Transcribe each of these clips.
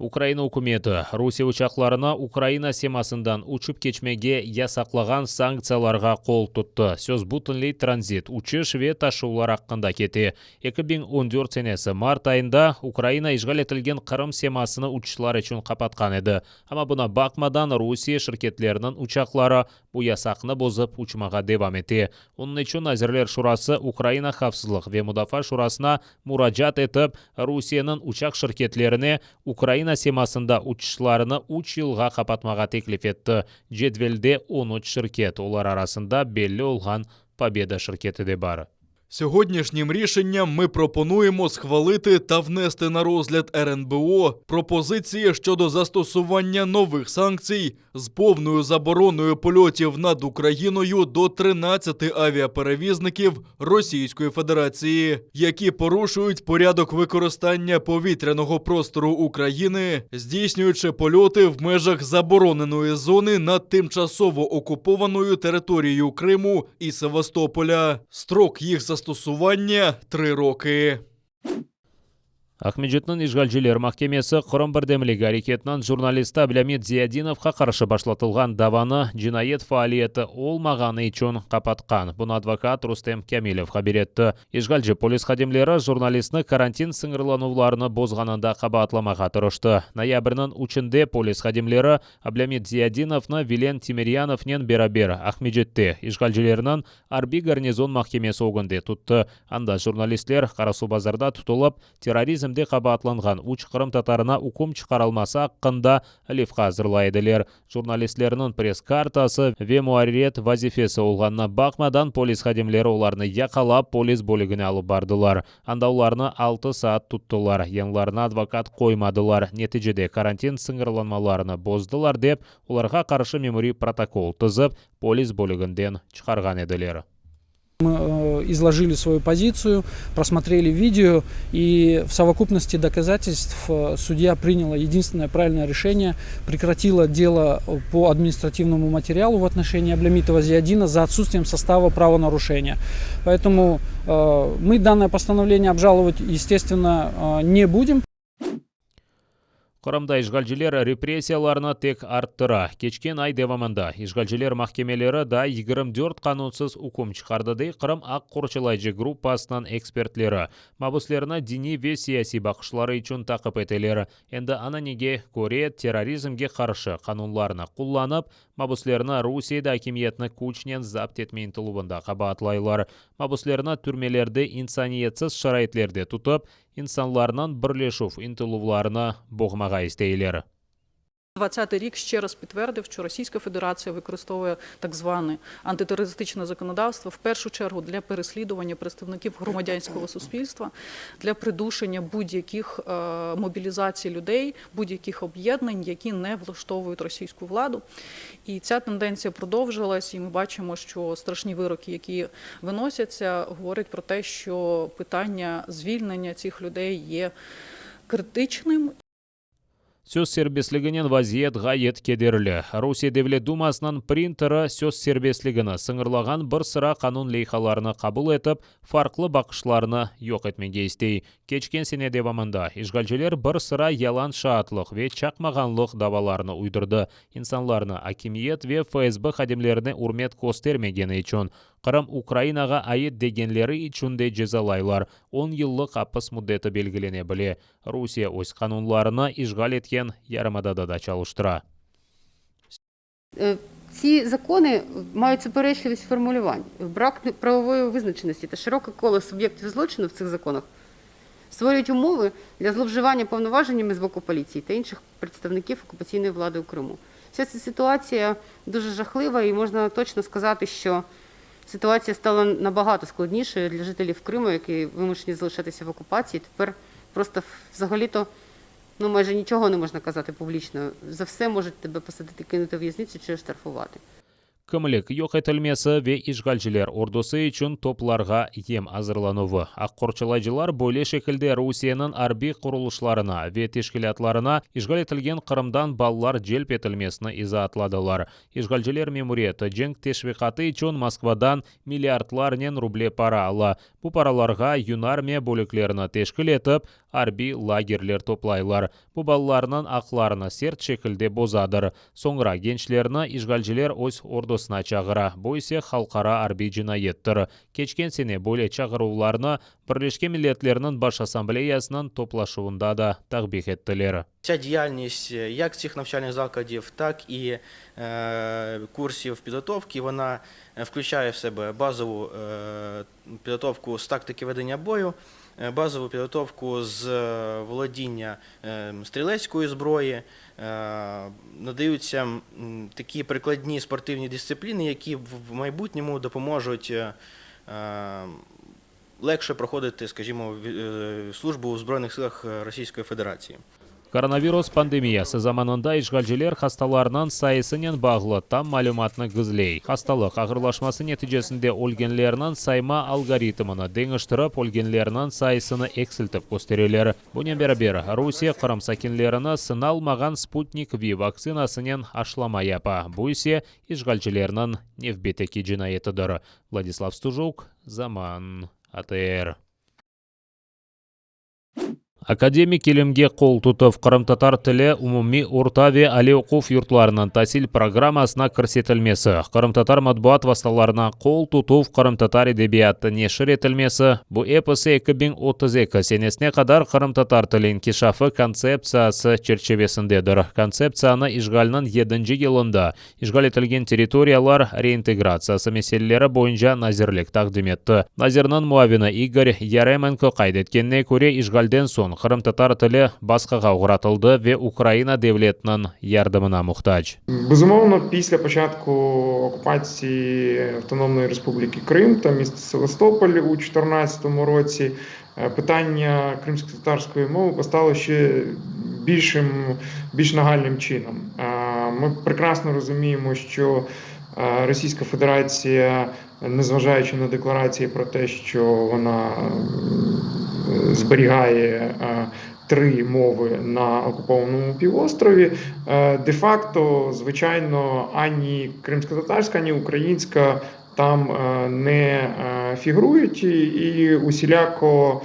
Украина үкіметі Русия ұшақларына Украина семасындан учып кечмеге ясақлаған санкцияларға қол тұтты. Сөз бұтынлей транзит, учыш ве ташулар аққында кете. 2014 сенесі март айында Украина ишғал етілген Қырым семасыны учышлар үшін қапатқан еді. Ама бұна бақмадан Русия шirketlерінің ұшақлары bu ясақны бозып учмаға девам ете. Оның үшін Әзірлер Шурасы Украина Хавсызлық ве Мудафа Шурасына мураджат етіп, Русияның ұшақ шirketlеріне Украина семасында учышларыны 3 жылға қапатмаға теклиф етті. Жедвелде 13 шirket, олар арасында белі олған Победа шirketi де бар. Сьогоднішнім рішенням ми пропонуємо схвалити та внести на розгляд РНБО пропозиції щодо застосування нових санкцій з повною забороною польотів над Україною до 13 авіаперевізників Російської Федерації, які порушують порядок використання повітряного простору України, здійснюючи польоти в межах забороненої зони над тимчасово окупованою територією Криму і Севастополя. Строк їх застосування – 3 роки. Ахмеджетнің ишгалчилер махкемесі Қырым бірдемлік әрекетінен журналиста Абламет Зиядиновқа қаршы башлатылған даваны жинайет фаалиеті олмағаны үшін қапатқан. Бұны адвокат Рустем Камилев хабар етті. Ишгалчы полис хадимлері журналистны карантин сыңырлануларыны бозғанында қабатламаға тұрышты. Ноябрьнің учінде полис хадимлері Абламет Зиядиновны Вилен Тимирьяновнен берабер Ахмеджетте ишгалчилерінің Арби гарнизон махкемесі оғынды тұтты. Анда журналистлер Қарасу базарда тұтылып, терроризм қабатланған уч Қырым татарына укум чықаралмасы аққында лифқа зырлайдылер. Журналистлерінің пресс-картасы ве муарирет вазифесі олғанына бақмадан полис хадимлері оларны яқалап полис бөлігіне алып бардылар. Анда оларны 6 саат тұттылар. Еңларына адвокат қоймадылар. Нетижеде карантин сыңырланмаларыны боздылар деп, оларға қаршы мемори протокол тызып, полис бөлігінден чықарған еділер. Мы изложили свою позицию, просмотрели видео, и в совокупности доказательств судья приняла единственное правильное решение, прекратила дело по административному материалу в отношении Абламитова Зиядина за отсутствием состава правонарушения. Поэтому мы данное постановление обжаловать, естественно, не будем. Қырымда ишгалчилер репрессияларына тек арттыра. Кечкен ай девамында ишгалчилер махкемелері да 24 қанунсыз укум чықардыды. Қырым ақ қорчылайжы группасынан экспертлері. Мабуслеріне дини ве сияси бақышлары үшін тақып етелері. Енді ана неге көре терроризмге қаршы қанунларына құлланып, мабуслеріне Русияда акимиетні күчнен запт етмейін тұлыбында қабатлайлар. Мабуслеріне түрмелерді инсаниетсіз шарайтлерде тұтып, інсанларынан бірлешув інтилувларына боғмаға істейлер. 2020 рік ще раз підтвердив, що Російська Федерація використовує так зване антитерористичне законодавство в першу чергу для переслідування представників громадянського суспільства, для придушення будь-яких мобілізацій людей, будь-яких об'єднань, які не влаштовують російську владу. І ця тенденція продовжилась, і ми бачимо, що страшні вироки, які виносяться, говорять про те, що питання звільнення цих людей є критичним. Сөз сербеслігінен вазиет ғайет кедерлі. Русия Девлет Думасынан принтері сөз сербеслігіні сыңырлаған бір sıra қанун лейхаларыны қабыл етіп, фарқлы бақышларыны йоқ етмеге істей. Кечкен сене девамында ишгалчилер бір sıra ялан шаатлық ве чақмағанлық даваларыны уйдырды. Инсанларыны акимиет ве ФСБ хадимлеріне урмет костермегені үшін. Қырым Украинаға айет дегенлері үшінде жезалайлар. 10 yıllık апыс мұдеті белгілене біле. Русия өз қанунларына ишгал еткен ярымадада да çalıştıra. Ці закони мають суперечливість формулювань. Брак правової визначеності та широке коло суб'єктів злочину в цих законах створюють умови для зловживання повноваженнями з боку поліції та інших представників окупаційної влади у Криму. Вся ця ситуація дуже жахлива, і можна точно сказати, що ситуація стала набагато складнішою для жителів Криму, які вимушені залишатися в окупації. Тепер просто взагалі-то майже нічого не можна казати публічно. За все можуть тебе посадити, кинути в в'язницю чи штрафувати. Кымлык yok etilmesi ve işgalciler ordusu için toplarga yem hazırlanıvı. Akkorçalaycılar böyle şekilde Rusiyanın arbi kuruluşlarına ve teşkilatlarına işgal etilgen Kırım'dan ballar celp etilmesini izahatladılar. İşgalciler memuriyeti cenk teşvikatı için Moskvadan milyardlarnen ruble para ala. Bu paralarga Yun armiya bölüklerini teşkil etip arbi lagerler toplaylar. Bu ballarının aklarını sert şekilde bozadır. Sonra gençlerini işgalciler öz ordusuna çağıra. Bu ise halkara arbi cinayettir. Keçken sene böyle çağıruvlarını Birleşken Milletlerinin Baş Ассамблеясының toplaşуында da takbih ettiler. Ця діяльність як цих навчальних закладів, так і курсів підготовки, вона включає в себе базову підготовку з тактики ведення бою, базову підготовку з володіння стрілецької зброї, надаються такі прикладні спортивні дисципліни, які в майбутньому допоможуть легше проходити, скажімо, службу у Збройних силах Російської Федерації. Koronavirus pandemiyasi zamanında işgalciler hastalarının sayısının bağlı tam malumatını gizley. Hastalık ağırlaşması neticesinde olgenlerinin sayma algoritmini değiştirip olgenlerinin sayısını eksiltip gösteriler. Bunun beraber Rusiya Kırım sakinlerini sınalmagan Sputnik V vaksinasının aşlama yapa. Bu ise işgalcilerinin nefbeteki cinayetidir. Vladislav Stuzhuk, Zaman, ATR. Akademik ilimge qol tutib Qrim-tatar tili umumiy o'rta ve ali o'quv yurtlarining tahsil programmasına kirsetilmesi, Qrim-tatar matbuot vositalarına qol tutuv Qrim-tatar edebiyoti neshr etilmesi, bu eposi 2032 senesine kadar Qrim-tatar tili inkişafı konsepsiyasi çerçevesindedir. Konsepsiyani işgalning 7 yılında işgal etilgen territoriyalar reintegratsiyasi meseleleri bo'yicha nazirlik taqdim etdi. Nazirning muavini Igor Yaremenko qayd etganine ko'ra, işgalden so'ng Qrim-tatar tili boshqaga o'g'ratildi ve Ukraina devletining yordamina muhtoj. Безумовно, після початку окупації Автономної Республіки Крим та міста Севастополь у 2014 році питання кримськотатарської мови постало ще більш нагальним чином. Ми прекрасно розуміємо, що Російська Федерація, незважаючи на декларації про те, що вона зберігає 3 мови на окупованому півострові, де-факто, звичайно, ані кримськотатарська, ані українська там не фігурують і усіляко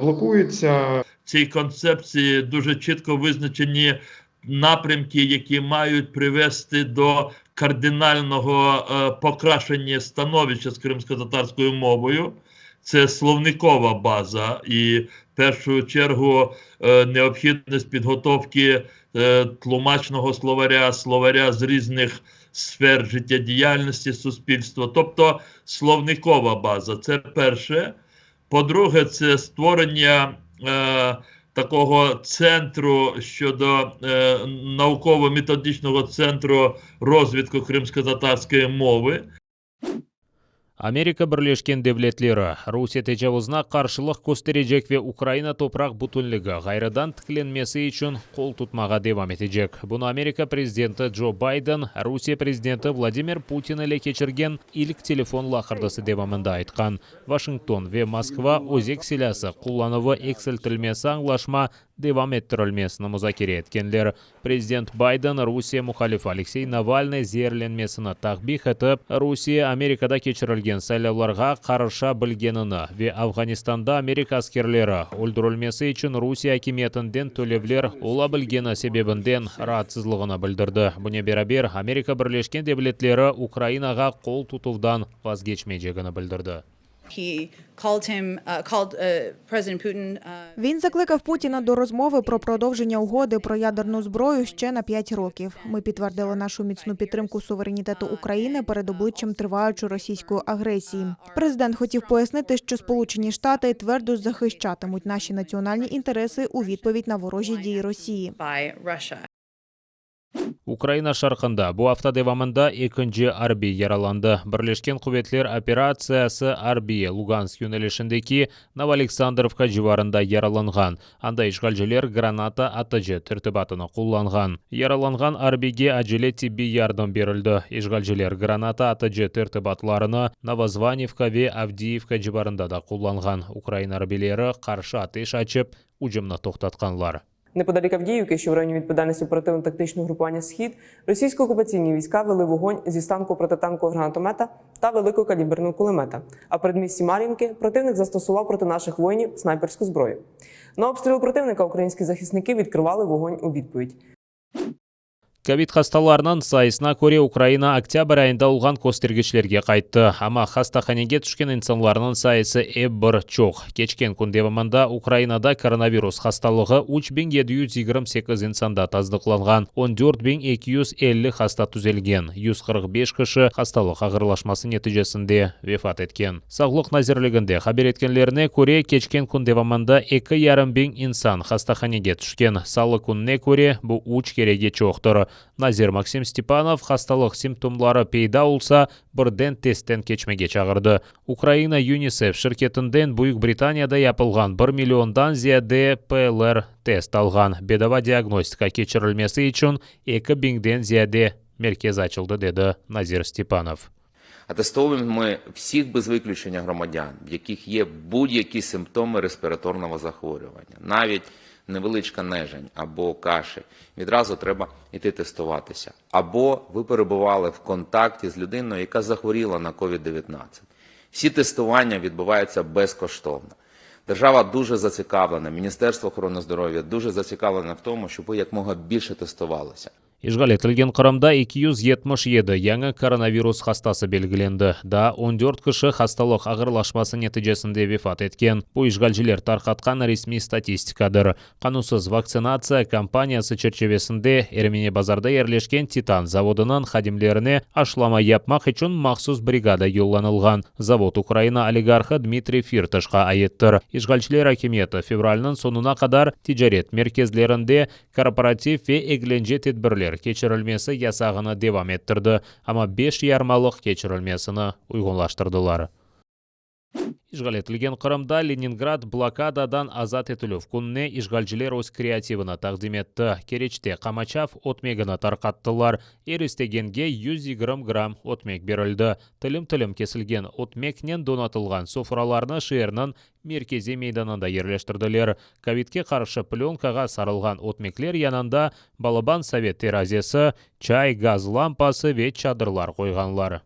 блокуються. Цій концепції дуже чітко визначені напрямки, які мають привести до кардинального покращення становища з кримськотатарською мовою. Це словникова база і в першу чергу необхідність підготовки тлумачного словаря з різних сфер життєдіяльності суспільства, тобто словникова база. Це перше. По-друге, це створення такого центру щодо науково-методичного центру розвитку кримськотатарської мови. Amerika Birleşken Devletleri Rusiya tecavüzüne qarşılıq gösterecek ve Ukrayna toprak bütünlüğü gayridan tiklenmesi için qol tutmağa devam edecek. Bunu Amerika Prezidenti Joe Biden, Rusiya Prezidenti Vladimir Putin ile keçirgen ilk telefon laqırdası devamında aytqan. Washington ve Moskva özek silahı kullanıvı eksiltilmesi anlaşma devam ettirilmesini muzakere etkenler. Prezident Biden Rusiya muhalifi Alexey Navalny zehirlenmesini taqbih etib, Rusiya Amerikada keçirilgen saylovlarga qarshi bilgenini ve Afg'onistonda Amerika askerleri o'ldirilmesi için Rusiya hakimiyetinden төлевлер ola bilgeni sebebinden rahatsızlığını bildirdi. Buna beraber Amerika Birleşken Devletleri Ukraynaga qol tutuvdan vazgeçmeyeceğini bildirdi. Він закликав Путіна до розмови про продовження угоди про ядерну зброю ще на 5 років. Ми підтвердили нашу міцну підтримку суверенітету України перед обличчям триваючої російської агресії. Президент хотів пояснити, що Сполучені Штати твердо захищатимуть наші національні інтереси у відповідь на ворожі дії Росії. Украина шарқында bu hafta davomida 2 harbiy yaralandi. Birlashgan Quvvetlar operatsiyasi harbiy Lugansk yo'nalishindagi Novoaleksandrovka jivarında yaralangan. Anda ishg'olchilar granata atishi tartibatini qo'llangan. Yaralangan harbiyga ajili tibbiy yordam berildi. Ishg'olchilar granata atishi tartibatlarini Novozvanivka va Avdiivka jivarında da qo'llangan. Ukraina harbiylari qarshi atesh ochib, hujumni to'xtatganlar. Неподалік Авдіївки, що в районі відповідальності оперативно-тактичного групування «Схід», російсько-окупаційні війська вели вогонь зі станку протитанкового гранатомета та великокаліберного кулемета. А в передмісті Мар'їнки противник застосував проти наших воїнів снайперську зброю. На обстріл противника українські захисники відкривали вогонь у відповідь. Ковид хасталарынан сайысына көре Украина октябрь айында olgan көстергішлерге қайтты. Ама хастаханеге түшкен инсанларының сайысы бір чоқ. Кечкен күн девамында Украинада коронавирус хасталығы 3728 инсанда таздықланған. 14250 хаста түзелген. 145 кіші хасталық ағырлашмасы нәтижесінде вефат еткен. Саулық назирлігінде хабар еткенлеріне көре кечкен күн девамында 2500 инсан хастаханеге түшкен. Салы күніне көре бұл 3 кереге чоқтыр. Назир Максим Степанов хасталық симптомлары пейда олса, бірден тесттен кечмеге чағырды. Украина ЮНИСЕФ шirketinden Buyuk Britaniyada yapılgan 1 milyondan ziyade ПЛР тест алған. Бедова диагностика кечірілмесі үшін 2000-ден зияде меркез açıldı, деді Назир Степанов. Атестовуємо ми всіх без виключення громадян, в яких є будь-які симптоми респіраторного захворювання. Навіть невеличка нежень або кашель, відразу треба йти тестуватися. Або ви перебували в контакті з людиною, яка захворіла на COVID-19. Всі тестування відбуваються безкоштовно. Держава дуже зацікавлена, Міністерство охорони здоров'я дуже зацікавлене в тому, щоб ви якомога більше тестувалися. Ishg'ol etilgan Qrimda 277 yangi koronavirus hastasi belgilendi. Da 14 kishi hastalik og'irlashmasi natijasida vafot etgan. Bu ishg'olchilar tarqatgan resmiy statistikadir. Qonunsiz vaksinatsiya kampaniyasi çerçevesinde Ermeni bozorda yerleşken Titan zavodining xodimlarini ashlama yapmak uchun maxsus brigada yo'llanilgan. Zavod Ukraina oligarxi Dmitriy Firtashga aittir. Ishg'olchilar hakimiyati fevralning sonuna qadar tijorat merkezlarida korporativ va eglenje tadbirlar kechirilmesi yasag'ini devam ettirdi, ama 5 yarmaloq kechirilmesini uyg'unlashtirdilar. Ishg'ol etilgan Qrimda Leningrad blokadadan azat etilib kunni ishg'olchilar o'z kreativini taqdim etdi. Kerechda Qamachav o'tmegini tarqatdilar. Eristaganga 120 gram o'tmek berildi. Tilim kesilgan o'tmeknen donatilgan sufralarni shaharning merkezi meydanida yerlashtirdilar. Covidga qarshi plyonkaga sarilgan o'tmeklar yanında Balaban Sovet terazisi, chay, gaz lampasi va chadirlar qo'yganlar.